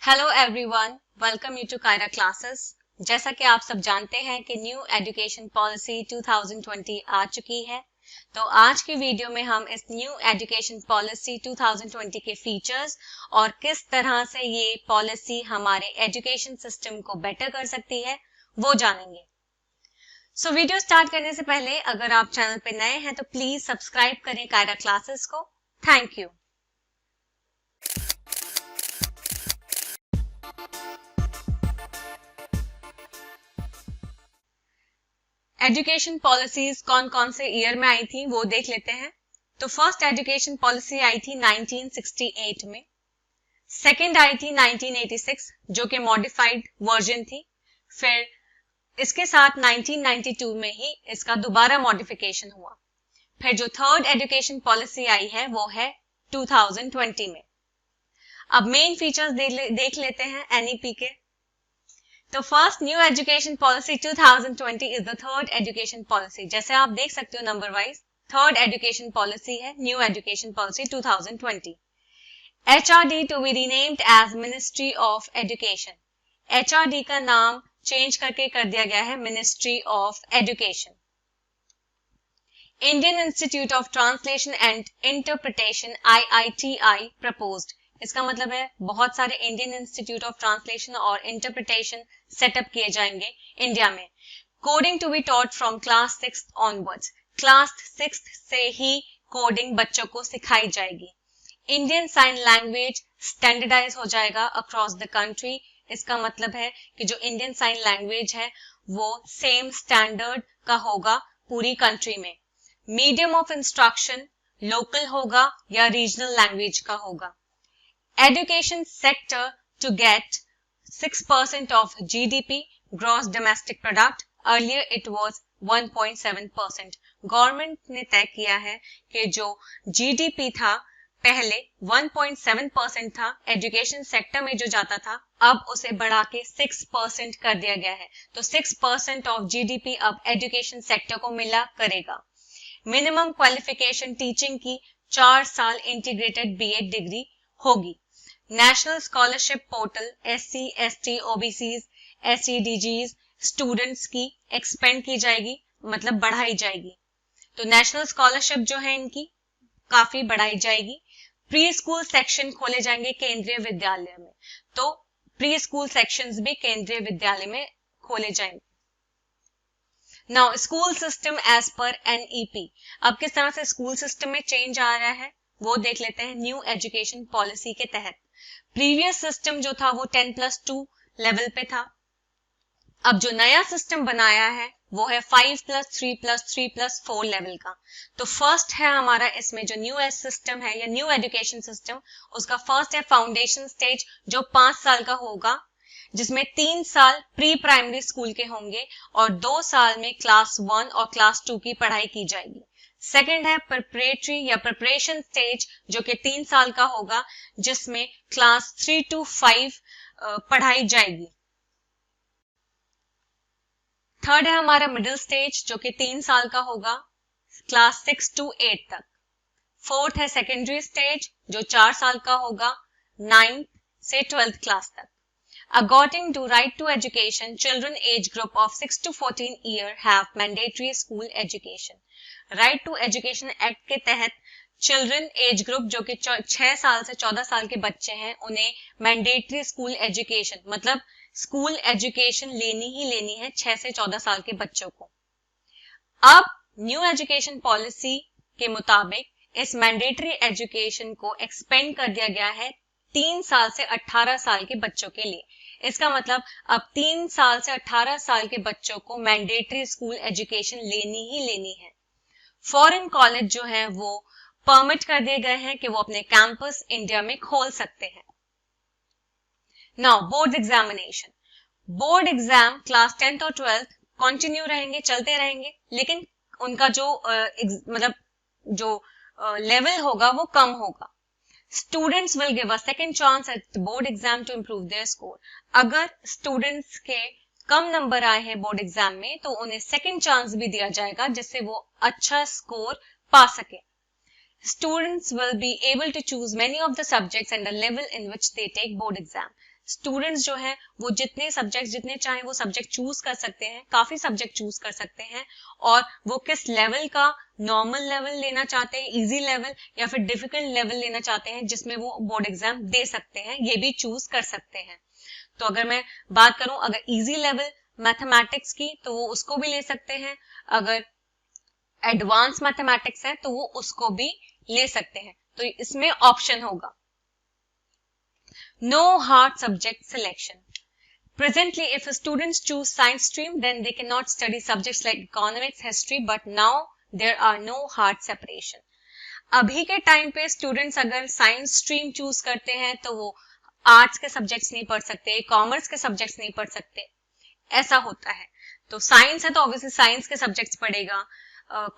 Hello everyone, welcome you to Kaira classes. जैसा कि आप सब जानते हैं कि न्यू एजुकेशन पॉलिसी 2020 आ चुकी है, तो आज की वीडियो में हम इस न्यू एजुकेशन पॉलिसी 2020 के फीचर्स और किस तरह से ये पॉलिसी हमारे एजुकेशन सिस्टम को बेटर कर सकती है वो जानेंगे। सो वीडियो स्टार्ट करने से पहले अगर आप चैनल पे नए हैं तो प्लीज सब्सक्राइब करें कायरा क्लासेस को। Thank you. एजुकेशन पॉलिसीज कौन कौन से ईयर में आई थी वो देख लेते हैं। तो फर्स्ट एजुकेशन पॉलिसी आई थी 1968 में, सेकंड आई थी 1986 जो कि मॉडिफाइड वर्जन थी, फिर इसके साथ 1992 में ही इसका दोबारा मॉडिफिकेशन हुआ, फिर जो थर्ड एजुकेशन पॉलिसी आई है वो है 2020 में। अब मेन फीचर्स देख लेते हैं एनईपी के। तो first new education policy 2020 is the third education policy. जैसे आप देख सकते हो number wise third education policy है new education policy 2020। HRD to be renamed as ministry of education. HRD का नाम चेंज करके कर दिया गया है ministry of education. Indian institute of translation and interpretation IITI proposed. इसका मतलब है बहुत सारे इंडियन इंस्टीट्यूट ऑफ ट्रांसलेशन और इंटरप्रिटेशन सेटअप किए जाएंगे इंडिया में। Coding to be taught from class 6 onwards. Class 6 से ही कोडिंग बच्चों को सिखाई जाएगी। इंडियन साइन लैंग्वेज स्टैंडर्डाइज हो जाएगा अक्रॉस द कंट्री। इसका मतलब है कि जो इंडियन साइन लैंग्वेज है वो सेम स्टैंडर्ड का होगा पूरी कंट्री में। मीडियम ऑफ इंस्ट्रक्शन लोकल होगा या रीजनल लैंग्वेज का होगा। Education sector to get 6% of GDP, gross domestic product. Earlier it was 1.7%. Government ने तय किया है कि जो GDP था पहले 1.7% था, एजुकेशन सेक्टर में जो जाता था अब उसे बढ़ा के 6% कर दिया गया है। तो 6% ऑफ GDP अब एजुकेशन सेक्टर को मिला करेगा। मिनिमम क्वालिफिकेशन टीचिंग की 4 साल इंटीग्रेटेड BEd डिग्री होगी। National scholarship portal SC, ST, OBCs, SEDGs students की एक्सपेंड की जाएगी, मतलब बढ़ाई जाएगी। तो नेशनल स्कॉलरशिप जो है इनकी काफी बढ़ाई जाएगी। प्री स्कूल सेक्शन खोले जाएंगे केंद्रीय विद्यालय में, तो प्री स्कूल सेक्शंस भी केंद्रीय विद्यालय में खोले जाएंगे। Now school system as per NEP। अब किस तरह से स्कूल सिस्टम में चेंज आ रहा है वो देख लेते हैं न्यू एजुकेशन पॉलिसी के तहत। प्रीवियस सिस्टम जो था वो 10+2 लेवल पे था। अब जो नया सिस्टम बनाया है वो है 5+3+3+4 लेवल का। तो फर्स्ट है हमारा इसमें जो न्यू सिस्टम है या न्यू एजुकेशन सिस्टम, उसका फर्स्ट है फाउंडेशन स्टेज जो 5 साल का होगा, जिसमें 3 साल प्री प्राइमरी स्कूल के होंगे और 2 साल में क्लास 1 और क्लास 2 की पढ़ाई की जाएगी। सेकेंड है प्रिपरेटरी या प्रिपरेशन स्टेज जो कि 3 साल का होगा, जिसमें क्लास 3 to 5 पढ़ाई जाएगी। थर्ड है हमारा मिडिल स्टेज जो कि 3 साल का होगा, क्लास 6 to 8 तक। फोर्थ है सेकेंडरी स्टेज जो 4 साल का होगा, 9th से 12th क्लास तक। According to Right to Education, children age group of 6 to 14 year have mandatory school education. Right to Education Act के तहत चिल्ड्रन एज ग्रुप जो कि 6 साल से 14 साल के बच्चे हैं उन्हें मैंडेटरी स्कूल एजुकेशन, मतलब स्कूल एजुकेशन लेनी ही लेनी है 6 से 14 साल के बच्चों को। अब न्यू एजुकेशन पॉलिसी के मुताबिक इस मैंडेटरी एजुकेशन को एक्सपेंड कर दिया गया है 3 साल से 18 साल के बच्चों के लिए। इसका मतलब अब 3 साल से 18 साल के बच्चों को मैंडेटरी स्कूल एजुकेशन लेनी ही लेनी है। फॉरेन कॉलेज जो है वो परमिट कर दिए गए हैं कि वो अपने कैंपस इंडिया में खोल सकते हैं। Now board examination. Board exam class 10th और 12th कंटिन्यू रहेंगे, चलते रहेंगे, लेकिन उनका जो मतलब जो लेवल होगा वो कम होगा। Students will give a second chance at board exam to improve their score. अगर स्टूडेंट्स के कम नंबर आए हैं बोर्ड एग्जाम में तो उन्हें सेकंड चांस भी दिया जाएगा जिससे वो अच्छा स्कोर पा सके। Students will be able to choose many of the subjects and the level in which they take board exam. Students जो है वो जितने सब्जेक्ट जितने चाहे वो सब्जेक्ट चूज कर सकते हैं, काफी सब्जेक्ट चूज कर सकते हैं, और वो किस लेवल का, नॉर्मल लेवल लेना चाहते हैं, इजी लेवल या फिर डिफिकल्ट लेवल लेना चाहते हैं जिसमें वो बोर्ड एग्जाम दे सकते हैं, ये भी चूज कर सकते हैं। तो अगर मैं बात करूं अगर इजी लेवल मैथमेटिक्स की तो वो उसको भी ले सकते हैं, अगर एडवांस मैथमेटिक्स है तो वो उसको भी ले सकते हैं। तो इसमें ऑप्शन होगा no hard subject selection. Presently, if students choose science stream, then they cannot study subjects like economics, history, but now there are no hard separation. अभी के टाइम पे स्टूडेंट्स अगर साइंस स्ट्रीम चूज करते हैं तो वो arts के subjects नहीं पढ़ सकते, कॉमर्स के सब्जेक्ट्स नहीं पढ़ सकते, ऐसा होता है। तो साइंस है तो ऑब्वियसली साइंस के सब्जेक्ट्स पढ़ेगा,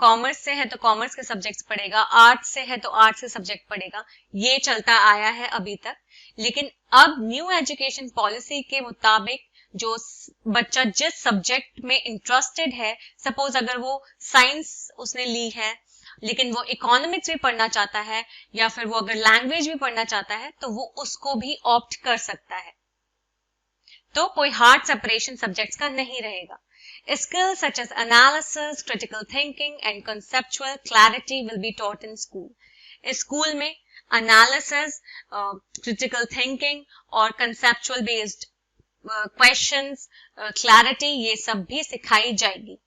कॉमर्स से है तो कॉमर्स के सब्जेक्ट्स पढ़ेगा, आर्ट्स से है तो आर्ट्स के सब्जेक्ट पढ़ेगा, ये चलता आया है अभी तक। लेकिन अब न्यू एजुकेशन पॉलिसी के मुताबिक जो बच्चा जिस सब्जेक्ट में इंटरेस्टेड है, सपोज अगर वो साइंस उसने ली है लेकिन वो इकोनॉमिक्स भी पढ़ना चाहता है या फिर वो अगर लैंग्वेज भी पढ़ना चाहता है तो वो उसको भी ऑप्ट कर सकता है। तो कोई हार्ड सेपरेशन सब्जेक्ट्स का नहीं रहेगा। Skills such as analysis, critical thinking and conceptual clarity will be taught in school. School में analysis, critical thinking और conceptual based questions, clarity ये सब भी सिखाई जाएगी।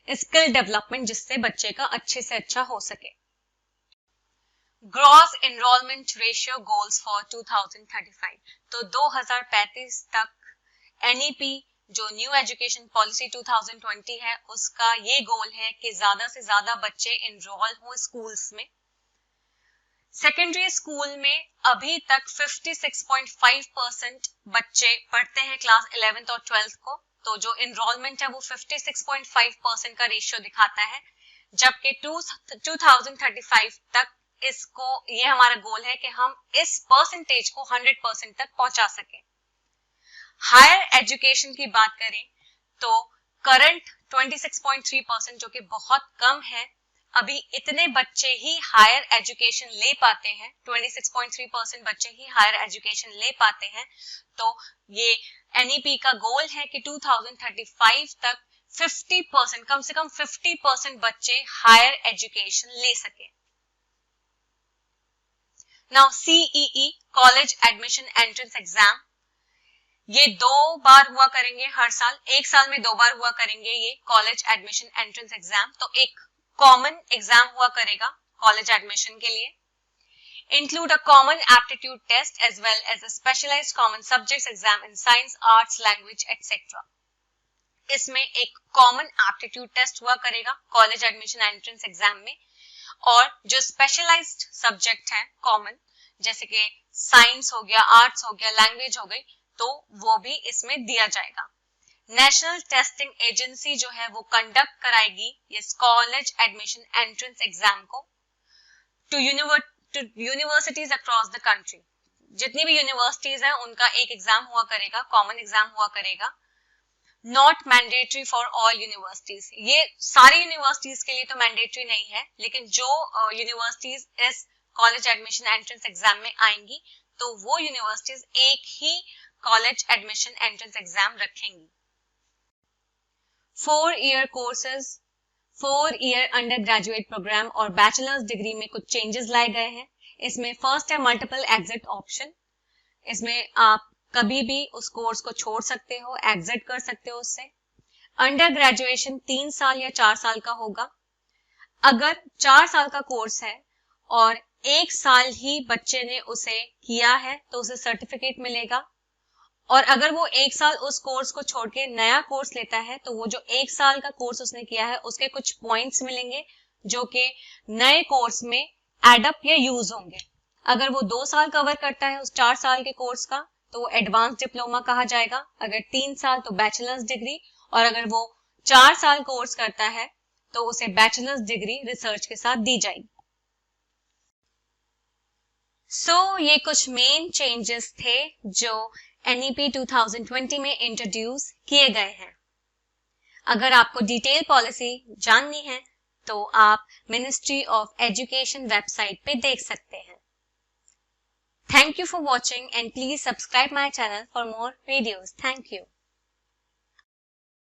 स्किल डेवलपमेंट जिससे बच्चे का अच्छे से अच्छा हो सके। Gross enrolment ratio goals for 2035। तो 2035 तक एनईपी जो न्यू एजुकेशन पॉलिसी 2020 है उसका ये गोल है कि ज्यादा से ज्यादा बच्चे एनरोल हो स्कूल्स में। सेकेंडरी स्कूल में अभी तक 56.5% बच्चे पढ़ते हैं क्लास 11th और 12th को, तो जो एनरोलमेंट है वो 56.5% का रेशियो दिखाता है, जबकि 2035 तक इसको, ये हमारा गोल है कि हम इस परसेंटेज को 100% तक पहुंचा सके। हायर एजुकेशन की बात करें तो करंट 26.3% जो कि बहुत कम है, अभी इतने बच्चे ही हायर एजुकेशन ले पाते हैं, 26.3% बच्चे ही हायर एजुकेशन ले पाते हैं। तो ये एनईपी का गोल है कि 2035 तक 50%, कम से कम 50% बच्चे हायर एजुकेशन ले सके। Now CEE college admission entrance exam, ये 2 बार हुआ करेंगे हर साल, एक साल में 2 बार हुआ करेंगे ये कॉलेज एडमिशन एंट्रेंस एग्जाम। तो एक कॉमन एग्जाम हुआ करेगा कॉलेज एडमिशन के लिए, include a common aptitude test as well as a specialized common subjects exam in science, arts, language, etc. इसमें एक कॉमन एप्टीट्यूड टेस्ट हुआ करेगा कॉलेज एडमिशन एंट्रेंस एग्जाम में, और जो स्पेशलाइज्ड सब्जेक्ट है कॉमन, जैसे कि साइंस हो गया, आर्ट्स हो गया, लैंग्वेज हो गई, तो वो भी इसमें दिया जाएगा। नेशनल टेस्टिंग एजेंसी जो है वो कंडक्ट कराएगी इस कॉलेज एडमिशन एंट्रेंस एग्जाम को to universities across the country. जितनी भी यूनिवर्सिटीज हैं उनका एक एग्जाम हुआ करेगा, कॉमन एग्जाम हुआ करेगा। Not mandatory for all universities, ये सारी यूनिवर्सिटीज के लिए तो मैंडेटरी नहीं है, लेकिन जो यूनिवर्सिटीज इस कॉलेज एडमिशन एंट्रेंस एग्जाम में आएंगी तो वो यूनिवर्सिटीज एक ही कॉलेज एडमिशन एंट्रेंस एग्जाम रखेंगी। 4-year courses, 4-year undergraduate programme और बैचलर्स डिग्री में कुछ चेंजेस लाए गए हैं। इसमें फर्स्ट है मल्टीपल एग्जिट ऑप्शन, इसमें आप कभी भी उस कोर्स को छोड़ सकते हो, एग्जिट कर सकते हो उससे। अंडर ग्रेजुएशन 3 साल या 4 साल का होगा। अगर 4 साल का कोर्स है और 1 साल ही बच्चे ने उसे किया है तो उसे सर्टिफिकेट मिलेगा, और अगर वो 1 साल उस कोर्स को छोड़ के नया कोर्स लेता है तो वो जो 1 साल का कोर्स उसने किया है उसके कुछ पॉइंट्स मिलेंगे जो कि नए कोर्स में एडअप या यूज होंगे। अगर वो 2 साल कवर करता है उस 4 साल के कोर्स का तो वो एडवांस डिप्लोमा कहा जाएगा, अगर 3 साल तो बैचलर्स डिग्री, और अगर वो 4 साल कोर्स करता है तो उसे बैचलर्स डिग्री रिसर्च के साथ दी जाएगी। ये कुछ मेन चेंजेस थे जो एनईपी 2020 में इंट्रोड्यूस किए गए हैं। अगर आपको डिटेल पॉलिसी जाननी है तो आप मिनिस्ट्री ऑफ एजुकेशन वेबसाइट पे देख सकते हैं। Thank you for watching and please subscribe my channel for more videos. Thank you.